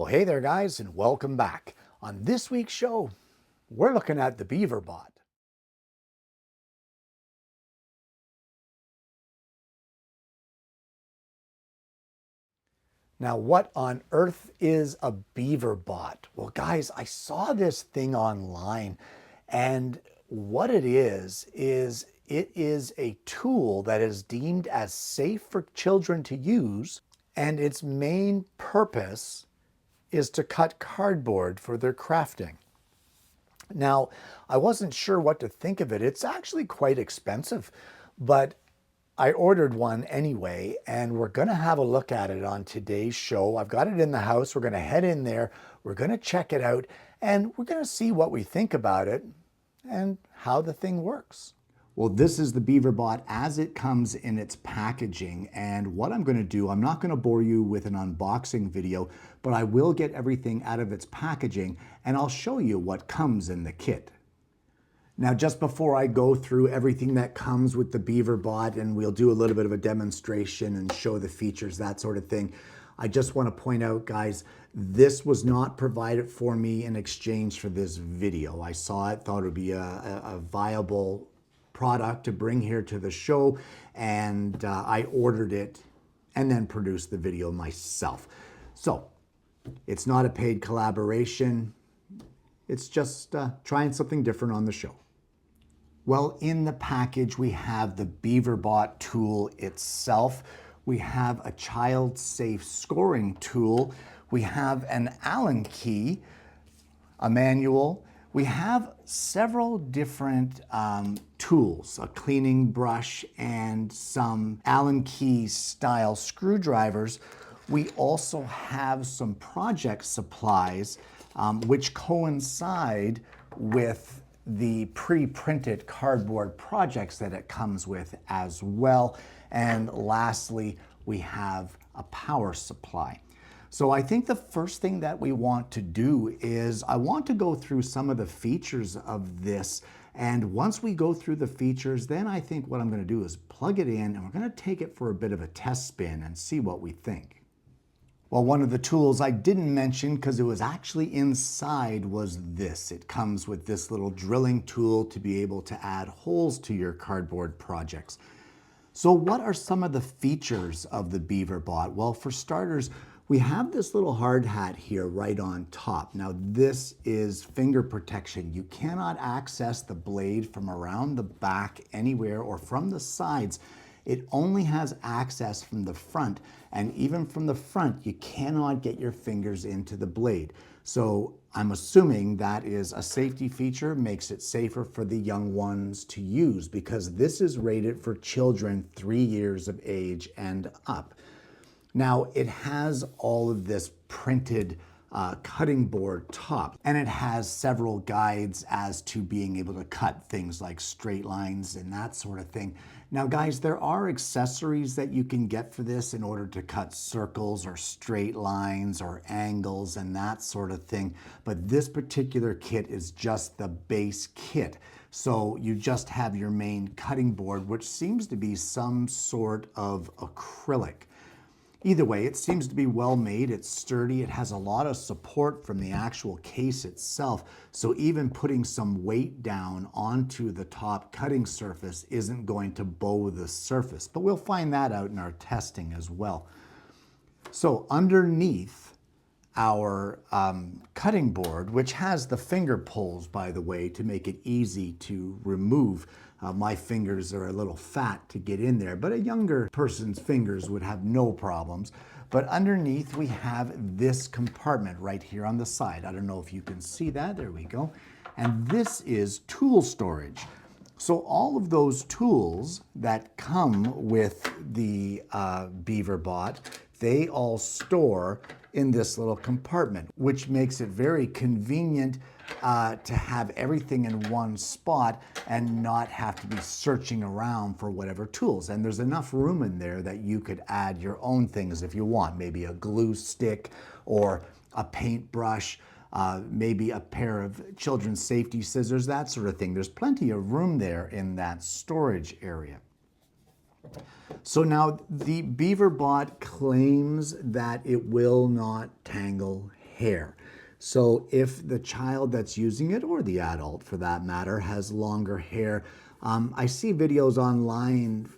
Well, hey there, guys, and welcome back. On this week's show, we're looking at the Beaverbot. Now, what on earth is a Beaverbot? Well, guys, I saw this thing online, and what it is it is a tool that is deemed as safe for children to use, and its main purpose is to cut cardboard for their crafting. Now, I wasn't sure what to think of it. It's actually quite expensive, but I ordered one anyway, and we're going to have a look at it on today's show. I've got it in the house. We're going to head in there. We're going to check it out, and we're going to see what we think about it and how the thing works. Well, this is the Beaverbot as it comes in its packaging. And what I'm going to do, I'm not going to bore you with an unboxing video, but I will get everything out of its packaging and I'll show you what comes in the kit. Now, just before I go through everything that comes with the Beaverbot, and we'll do a little bit of a demonstration and show the features, that sort of thing, I just want to point out, guys, this was not provided for me in exchange for this video. I saw it, thought it would be a viable product to bring here to the show, and I ordered it and then produced the video myself. So it's not a paid collaboration. It's just trying something different on the show. Well, in the package, we have the Beaverbot tool itself. We have a child-safe scoring tool. We have an Allen key, a manual. We have several different tools, a cleaning brush and some Allen key style screwdrivers. We also have some project supplies which coincide with the pre-printed cardboard projects that it comes with as well. And lastly, we have a power supply. So I think the first thing that we want to do is I want to go through some of the features of this. And once we go through the features, then I think what I'm going to do is plug it in and we're going to take it for a bit of a test spin and see what we think. Well, one of the tools I didn't mention because it was actually inside was this. It comes with this little drilling tool to be able to add holes to your cardboard projects. So what are some of the features of the Beaverbot? Well, for starters, we have this little hard hat here right on top. Now this is finger protection. You cannot access the blade from around the back anywhere or from the sides. It only has access from the front, and even from the front, you cannot get your fingers into the blade. So I'm assuming that is a safety feature, makes it safer for the young ones to use because this is rated for children 3 years of age and up. Now, it has all of this printed cutting board top, and it has several guides as to being able to cut things like straight lines and that sort of thing. Now, guys, there are accessories that you can get for this in order to cut circles or straight lines or angles and that sort of thing. But this particular kit is just the base kit. So you just have your main cutting board, which seems to be some sort of acrylic. Either way, it seems to be well made, it's sturdy, it has a lot of support from the actual case itself, so even putting some weight down onto the top cutting surface isn't going to bow the surface, but we'll find that out in our testing as well. So underneath our cutting board, which has the finger pulls, by the way, to make it easy to remove. My fingers are a little fat to get in there, but a younger person's fingers would have no problems. But underneath we have this compartment right here on the side. I don't know if you can see that. There we go. And this is tool storage. So all of those tools that come with the Beaverbot, they all store in this little compartment, which makes it very convenient to have everything in one spot and not have to be searching around for whatever tools. And there's enough room in there that you could add your own things if you want, maybe a glue stick or a paintbrush, maybe a pair of children's safety scissors, that sort of thing. There's plenty of room there in that storage area. So now the Beaverbot claims that it will not tangle hair. So if the child that's using it, or the adult for that matter, has longer hair, I see videos online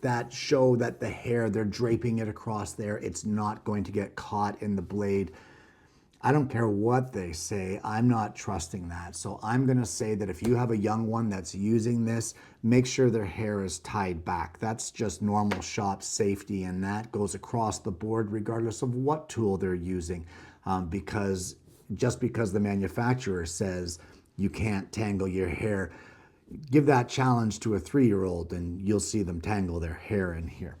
that show that the hair, they're draping it across there. It's not going to get caught in the blade. I don't care what they say, I'm not trusting that. So I'm gonna say that if you have a young one that's using this, make sure their hair is tied back. That's just normal shop safety, and that goes across the board regardless of what tool they're using. Because just because the manufacturer says you can't tangle your hair, give that challenge to a 3-year-old and you'll see them tangle their hair in here.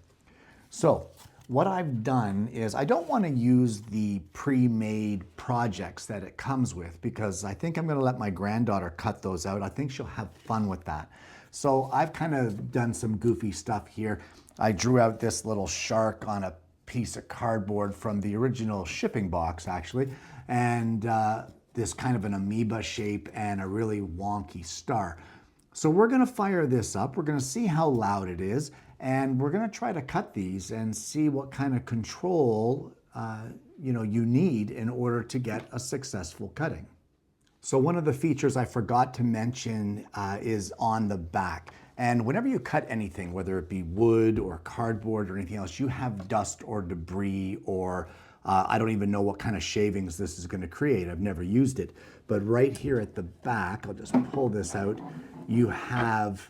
So what I've done is I don't want to use the pre-made projects that it comes with, because I think I'm going to let my granddaughter cut those out. I think she'll have fun with that. So I've kind of done some goofy stuff here. I drew out this little shark on a piece of cardboard from the original shipping box, actually, and this kind of an amoeba shape and a really wonky star. So we're going to fire this up. We're going to see how loud it is, and we're going to try to cut these and see what kind of control you need in order to get a successful cutting. So one of the features I forgot to mention is on the back. And whenever you cut anything, whether it be wood or cardboard or anything else, you have dust or debris, or I don't even know what kind of shavings this is going to create. I've never used it. But right here at the back, I'll just pull this out, you have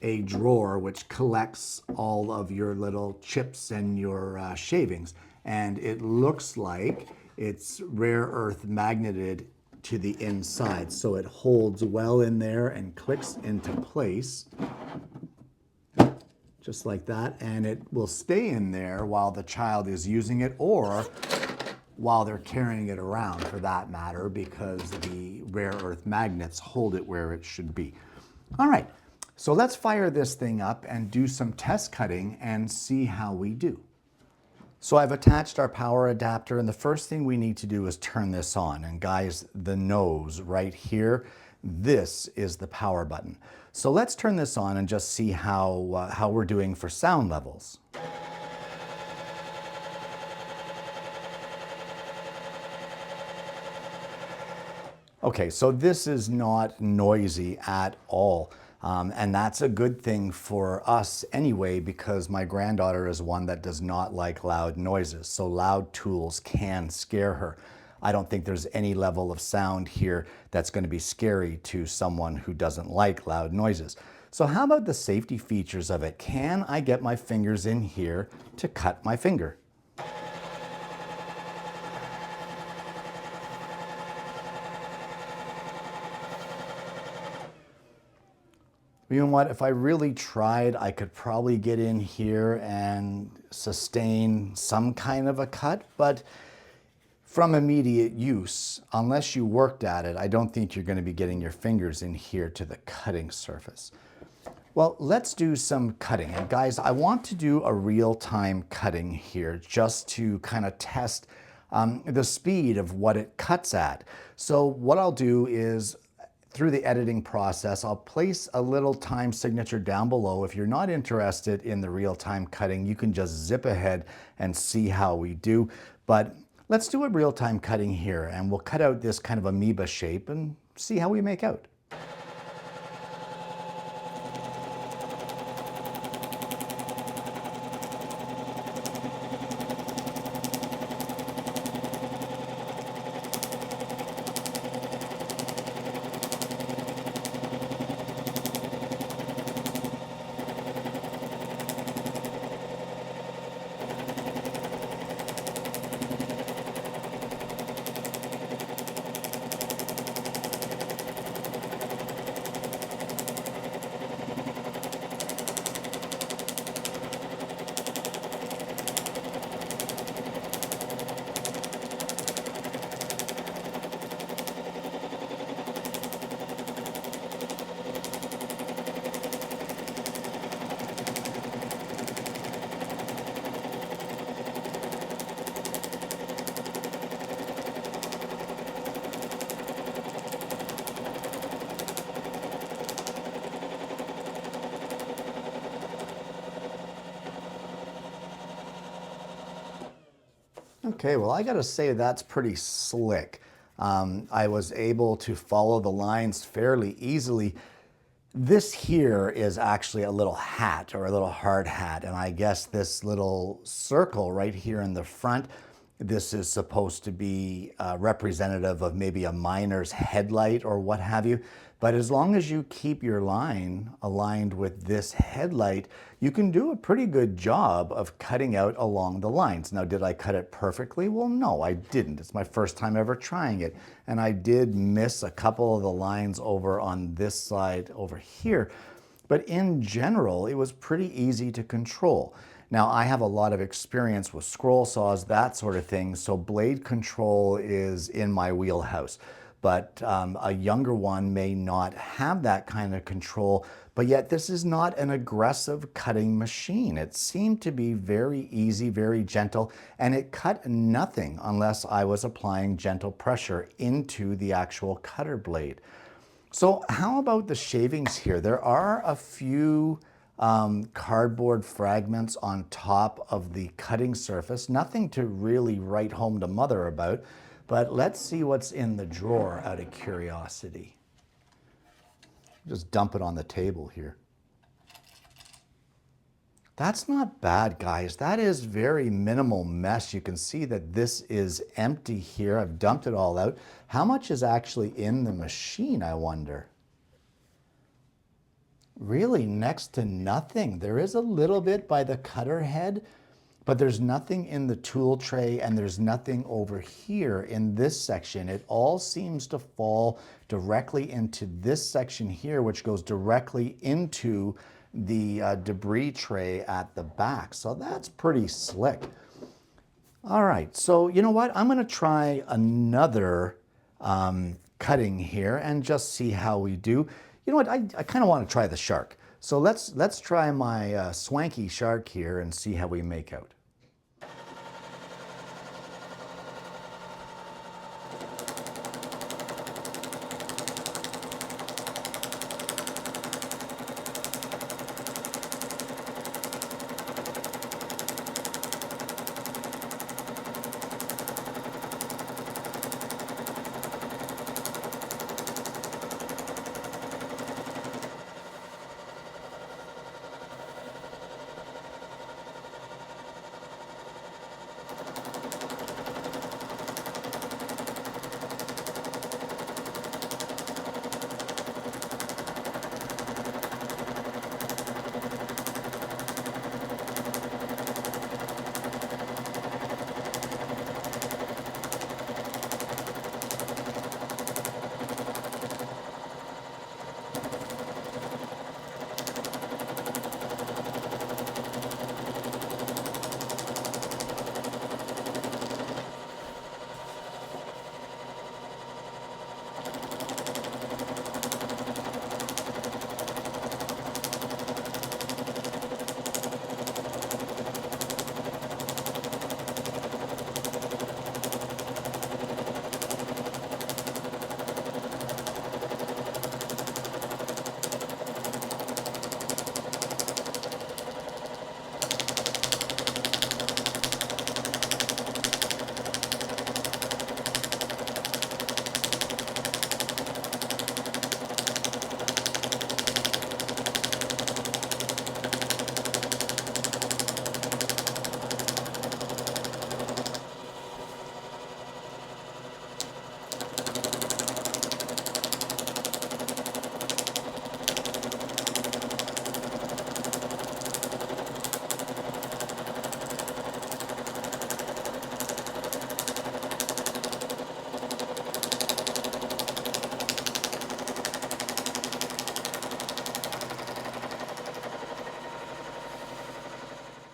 a drawer which collects all of your little chips and your shavings. And it looks like it's rare earth magneted to the inside. So it holds well in there and clicks into place, just like that. And it will stay in there while the child is using it, or while they're carrying it around for that matter, because the rare earth magnets hold it where it should be. All right, so let's fire this thing up and do some test cutting and see how we do. So I've attached our power adapter, and the first thing we need to do is turn this on. And guys, the nose right here, this is the power button. So let's turn this on and just see how we're doing for sound levels. Okay, so this is not noisy at all. And that's a good thing for us anyway, because my granddaughter is one that does not like loud noises. So loud tools can scare her. I don't think there's any level of sound here that's going to be scary to someone who doesn't like loud noises. So how about the safety features of it? Can I get my fingers in here to cut my finger? You know what, if I really tried, I could probably get in here and sustain some kind of a cut, but from immediate use, unless you worked at it, I don't think you're going to be getting your fingers in here to the cutting surface. Well, let's do some cutting. And guys, I want to do a real-time cutting here just to kind of test the speed of what it cuts at. So what I'll do is, through the editing process, I'll place a little time signature down below. If you're not interested in the real-time cutting, you can just zip ahead and see how we do. But let's do a real-time cutting here, and we'll cut out this kind of amoeba shape and see how we make out. Okay, well, I gotta say that's pretty slick. I was able to follow the lines fairly easily. This here is actually a little hat or a little hard hat, and I guess this little circle right here in the front, this is supposed to be representative of maybe a miner's headlight or what have you. But as long as you keep your line aligned with this headlight, you can do a pretty good job of cutting out along the lines. Now, did I cut it perfectly? Well, no, I didn't. It's my first time ever trying it. And I did miss a couple of the lines over on this side over here. But in general, it was pretty easy to control. Now, I have a lot of experience with scroll saws, that sort of thing, so blade control is in my wheelhouse. But a younger one may not have that kind of control, but yet this is not an aggressive cutting machine. It seemed to be very easy, very gentle, and it cut nothing unless I was applying gentle pressure into the actual cutter blade. So how about the shavings here? There are a few cardboard fragments on top of the cutting surface. Nothing to really write home to mother about, but let's see what's in the drawer out of curiosity. Just dump it on the table here. That's not bad, guys. That is very minimal mess. You can see that this is empty here. I've dumped it all out. How much is actually in the machine, I wonder? Really next to nothing. There is a little bit by the cutter head, but there's nothing in the tool tray and there's nothing over here in this section. It all seems to fall directly into this section here, which goes directly into the debris tray at the back. So that's pretty slick. All right, so you know what? I'm gonna try another cutting here and just see how we do. You know what, I kind of want to try the shark. So let's try my swanky shark here and see how we make out.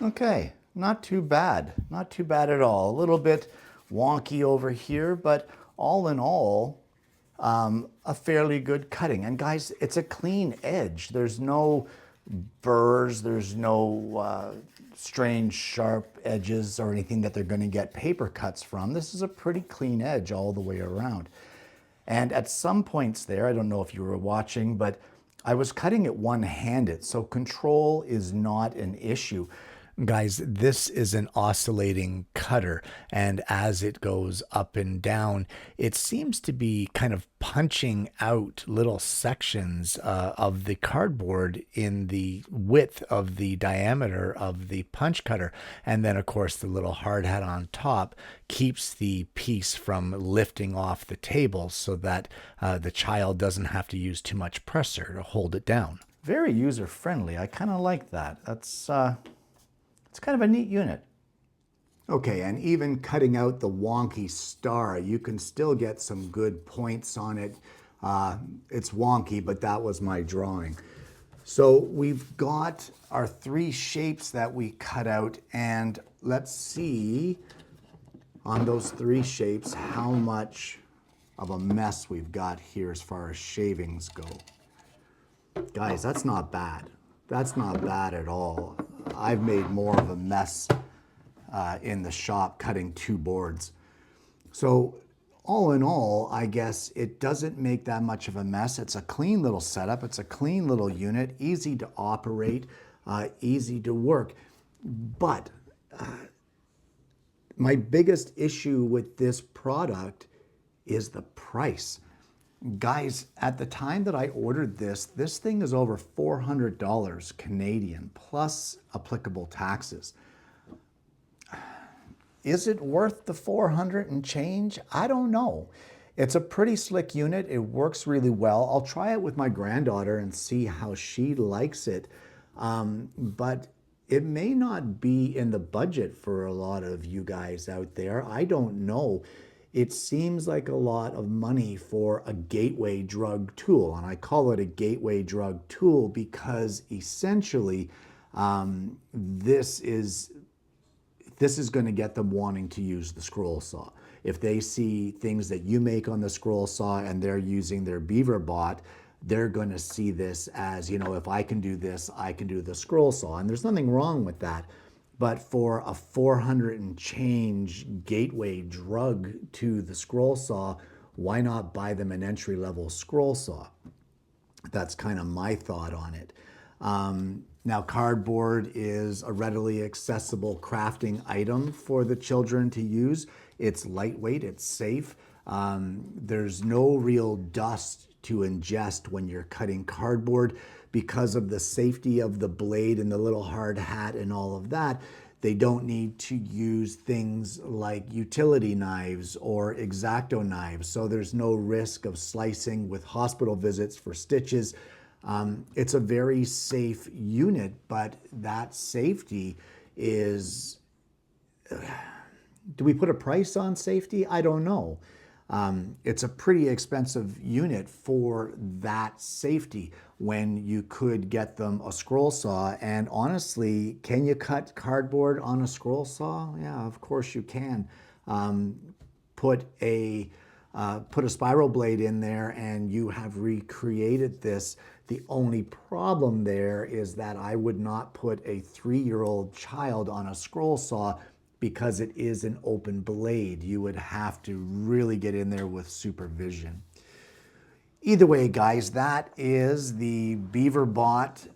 Okay, not too bad. Not too bad at all. A little bit wonky over here, but all in all, a fairly good cutting. And guys, it's a clean edge. There's no burrs, there's no strange sharp edges or anything that they're going to get paper cuts from. This is a pretty clean edge all the way around. And at some points there, I don't know if you were watching, but I was cutting it one-handed, so control is not an issue. Guys, this is an oscillating cutter, and as it goes up and down, it seems to be kind of punching out little sections of the cardboard in the width of the diameter of the punch cutter. And then, of course, the little hard hat on top keeps the piece from lifting off the table so that the child doesn't have to use too much pressure to hold it down. Very user-friendly. I kind of like that. It's kind of a neat unit. Okay, and even cutting out the wonky star, you can still get some good points on it. It's wonky, but that was my drawing. So we've got our 3 shapes that we cut out, and let's see on those 3 shapes how much of a mess we've got here as far as shavings go. Guys, that's not bad. That's not bad at all. I've made more of a mess in the shop cutting 2 boards. So all in all, I guess it doesn't make that much of a mess. It's a clean little setup. It's a clean little unit, easy to operate, easy to work. But my biggest issue with this product is the price. Guys, at the time that I ordered this thing is over $400 Canadian plus applicable taxes. Is it worth the 400 and change? I don't know. It's a pretty slick unit. It works really well. I'll try it with my granddaughter and see how she likes it. But it may not be in the budget for a lot of you guys out there. I don't know. It seems like a lot of money for a gateway drug tool. And I call it a gateway drug tool because essentially this is going to get them wanting to use the scroll saw. If they see things that you make on the scroll saw and they're using their Beaverbot, they're going to see this as, you know, if I can do this, I can do the scroll saw. And there's nothing wrong with that. But for a 400 and change gateway drug to the scroll saw, why not buy them an entry-level scroll saw? That's kind of my thought on it. Now, cardboard is a readily accessible crafting item for the children to use. It's lightweight, it's safe. There's no real dust to ingest when you're cutting cardboard because of the safety of the blade and the little hard hat and all of that. They don't need to use things like utility knives or X-Acto knives, so there's no risk of slicing with hospital visits for stitches. It's a very safe unit, but that safety is, do we put a price on safety? I don't know. It's a pretty expensive unit for that safety when you could get them a scroll saw. And honestly, can you cut cardboard on a scroll saw? Yeah, of course you can. Put a spiral blade in there and you have recreated this. The only problem there is that I would not put a 3-year-old child on a scroll saw because it is an open blade. You would have to really get in there with supervision. Either way, guys, that is the Beaverbot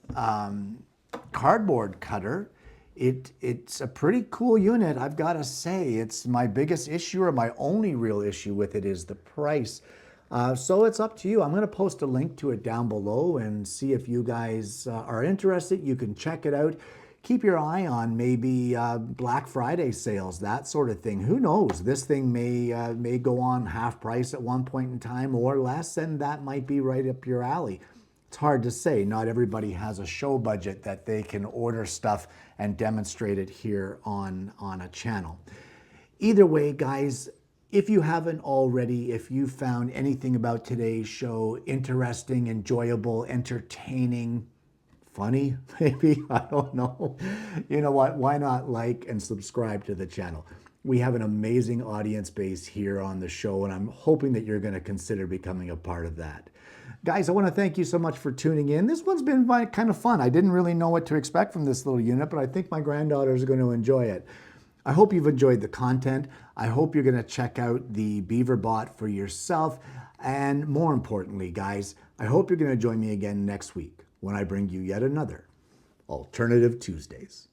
cardboard cutter. It's a pretty cool unit, I've got to say. It's my biggest issue, or my only real issue with it, is the price. So it's up to you. I'm going to post a link to it down below and see if you guys are interested. You can check it out. Keep your eye on maybe Black Friday sales, that sort of thing. Who knows? This thing may go on half price at one point in time or less, and that might be right up your alley. It's hard to say. Not everybody has a show budget that they can order stuff and demonstrate it here on a channel. Either way, guys, if you haven't already, if you found anything about today's show interesting, enjoyable, entertaining, funny, maybe, I don't know. You know what? Why not like and subscribe to the channel? We have an amazing audience base here on the show, and I'm hoping that you're going to consider becoming a part of that. Guys, I want to thank you so much for tuning in. This one's been kind of fun. I didn't really know what to expect from this little unit, but I think my granddaughters are going to enjoy it. I hope you've enjoyed the content. I hope you're going to check out the Beaverbot for yourself. And more importantly, guys, I hope you're going to join me again next week when I bring you yet another Alternative Tuesdays.